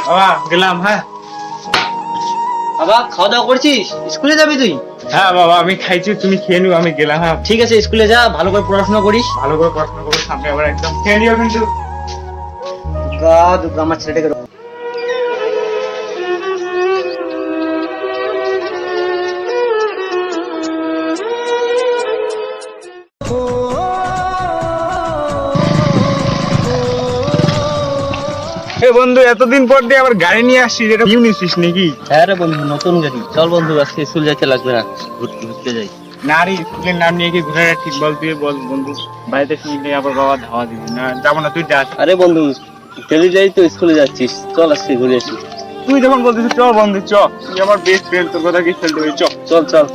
বাবা গেলাম। হ্যাঁ বাবা, খাওয়া দাওয়া করছিস? স্কুলে যাবি তুই? হ্যাঁ বাবা আমি খাইছি, তুমি খেয়ে নিও, আমি গেলাম। হ্যাঁ ঠিক আছে, স্কুলে যা, ভালো করে পড়াশোনা করিস। ভালো করে পড়াশোনা করবো, সামনে আবার একদম খেয়ে নিও কিন্তু। দুর্গা দুর্গা, আমার ছেলেটাকে এ বন্ধু, এতদিন পর দিয়ে আবার গাড়ি নিয়ে আসছিস, এটা নিউ নিছিস নাকি? হ্যাঁ রে বন্ধু, নতুন গাড়ি। চল বন্ধু, আজকে স্কুল যাইতে লাগবে না, ঘুরতে যাই। না রে, স্কুলের নাম নিয়ে কি ঘুরে ঠিক বল? তুই বল বন্ধু, বাড়িতে শুনলে আবার বাবা ধাওয়া দিবি। না যাবো না, তুই যা। আরে বন্ধু, ডেলি যাই তো স্কুলে যাচ্ছিস, চল আজকে ঘুরে আসি। তুই যখন বলতেছিস চ বন্ধু চ, তুই আমার বেস্ট ফ্রেন্ড, তোর কথা কি ফেলতে হবে? চ চল চল।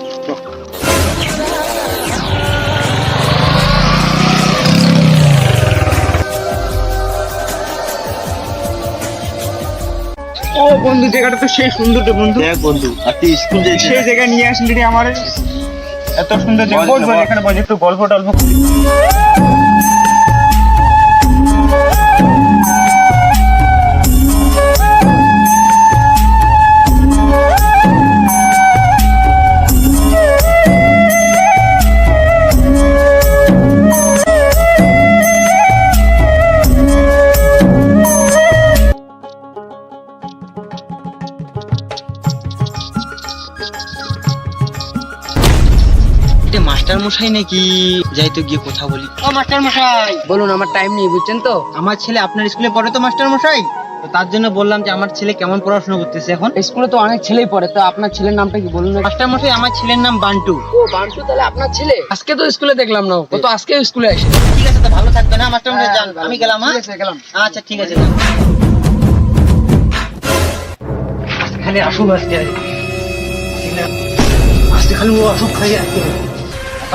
ও বন্ধু, জায়গাটা তো সেই সুন্দর রে বন্ধু। দেখ বন্ধু, আর তুই স্কুল যাই, সেই জায়গায় নিয়ে আসলি রে আমার, এত সুন্দর জায়গা। বল বল, এখানে বল, একটু গল্প টল্প করি। মাস্টার মশাই নাকি? যাই তো গিয়ে কথা বলি। ও মাস্টার মশাই, বলুন, আমার টাইম নেই, বুঝছেন তো। আমার ছেলে আপনার স্কুলে পড়ে তো মাস্টার মশাই, তো তার জন্য বললাম যে আমার ছেলে কেমন পড়াশোনা করতেছে এখন। স্কুলে তো অনেক ছেলেই পড়ে, তো আপনার ছেলের নামটা কি বলুন? মাস্টার মশাই, আমার ছেলের নাম বান্টু। ও বান্টু, তাহলে আপনার ছেলে। আজকে তো স্কুলে দেখলাম না, ও তো আজকে স্কুলে আসে। ঠিক আছে, তো ভালো থাকবে না মাস্টার মশাই? যান, আমি গেলাম। হ্যাঁ ঠিক আছে, গেলাম। আচ্ছা ঠিক আছে। খালি আসুক আজকে, আজকে খালি ও আসুক, খাই আজকে।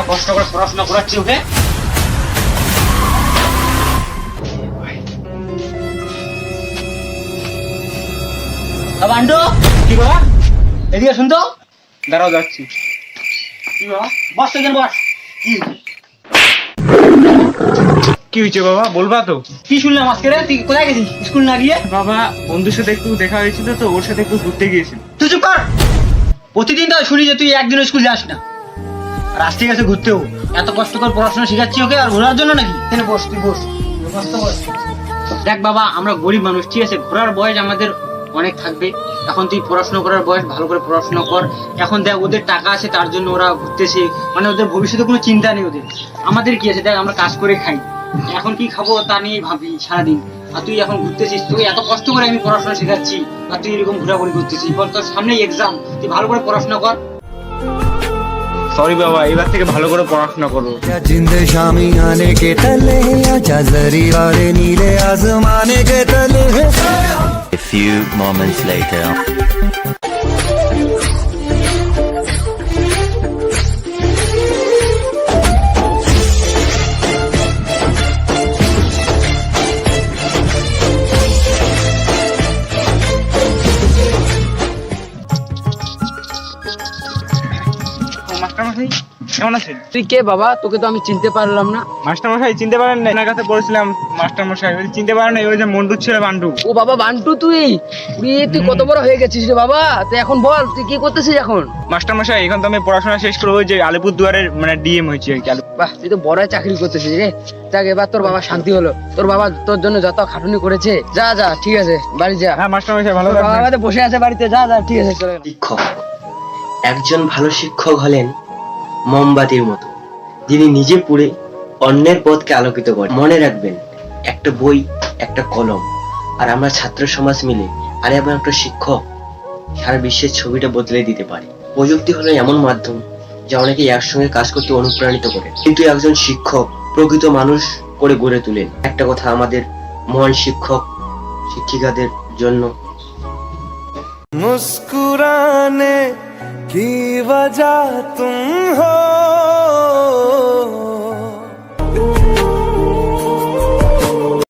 এত কষ্ট করে পড়াশোনা করাচ্ছি ওকে। বান্টু, কি বাবা? এদিকে শুন তো। দাঁড়াও যাচ্ছি। কি বাবা? বস তো, এখানে বস। কি হয়েছে বাবা, বলবা তো? কি শুনলাম আজকে রে? তুই কোথায় গেছিস স্কুল না গিয়ে? বাবা বন্ধুর সাথে একটু দেখা হয়েছিল তো, ওর সাথে একটু ঘুরতে গিয়েছিল। তুই চুপ কর। প্রতিদিন তো শুনি যে তুই একদিন স্কুল যাস না, আর আজকে গেছে ঘুরতেও। এত কষ্ট করে পড়াশোনা শেখাচ্ছি ওকে, আর ঘোরার জন্য নাকি? এখানে বস, তুই বস। দেখ বাবা, আমরা গরিব মানুষ, ঠিক আছে, ঘোরার বয়স আমাদের অনেক থাকবে। এখন তুই পড়াশোনা করার বয়স, ভালো করে পড়াশোনা কর। এখন দেখ, ওদের টাকা আছে তার জন্য ওরা ঘুরতেছে, মানে ওদের ভবিষ্যতে কোনো চিন্তা নেই ওদের। আমাদের কি আছে, দেখ আমরা কাজ করে খাই, এখন কি খাবো তা নিয়ে ভাবি সারাদিন। আর তুই এখন ঘুরতেছিস, তুই এত কষ্ট করে আমি পড়াশোনা শেখাচ্ছি, আর তুই এরকম ঘোরাঘুরি করতেছিস। বল, তোর সামনেই এক্সাম, তুই ভালো করে পড়াশোনা কর। সরি বাবা, এবার থেকে ভালো করে পড়াশোনা করবো। जिंद शामी आने के तले आजा जरी वाले नीले आसमाने के तले। A few moments later. মাস্টারমশাই কেমন আছেন? তুই কে বাবা? তোকে তো আমি চিনতে পারলাম না। মাস্টারমশাই চিনতে পারেন না? আপনার কাছে পড়েছিলাম মাস্টারমশাই, চিনতে পারেন না? ওই যে মন্টুর ছেলে বান্টু। ও বাবা, বান্টু তুই? তুই কত বড় হয়ে গেছিস রে বাবা? তুই এখন বল, তুই কি করতেছিস এখন? মাস্টারমশাই এখন তো আমি পড়াশোনা শেষ করে ওই যে আলিপুরদুয়ারের মানে ডিএম হয়েছি আর কি। বাহ, তুই তো বড় চাকরি করতেছিস রে। যাক, এবার তোর বাবা শান্তি হলো। তোর বাবা তোর জন্য যত খাটুনি করেছে। যা যা, ঠিক আছে, বাড়ি যা। হ্যাঁ মাস্টারমশাই ভালো তোর বাবা থাকবেন। আমাদের বসে আছে বাড়িতে, যা যা, ঠিক আছে, চলে গেলাম। শিক্ষক একজন ভালো শিক্ষক হলেন মোমবাতির মতো, যিনি নিজে পুড়ে অন্যের পথকে আলোকিত করেন। মনে রাখবেন, একটা বই, একটা কলম, আর আমরা ছাত্র সমাজ মিলে আর এমন একটা শিক্ষক সারা বিশ্বের ছবিটা বদলে দিতে পারে। প্রযুক্তি হলো এমন মাধ্যম যা অনেকে একসঙ্গে কাজ করতে অনুপ্রাণিত করে, কিন্তু একজন শিক্ষক প্রকৃত মানুষ করে গড়ে তোলেন। একটা কথা আমাদের মহান শিক্ষক শিক্ষিকাদের জন্য। मुस्कुराने की वजह तुम हो।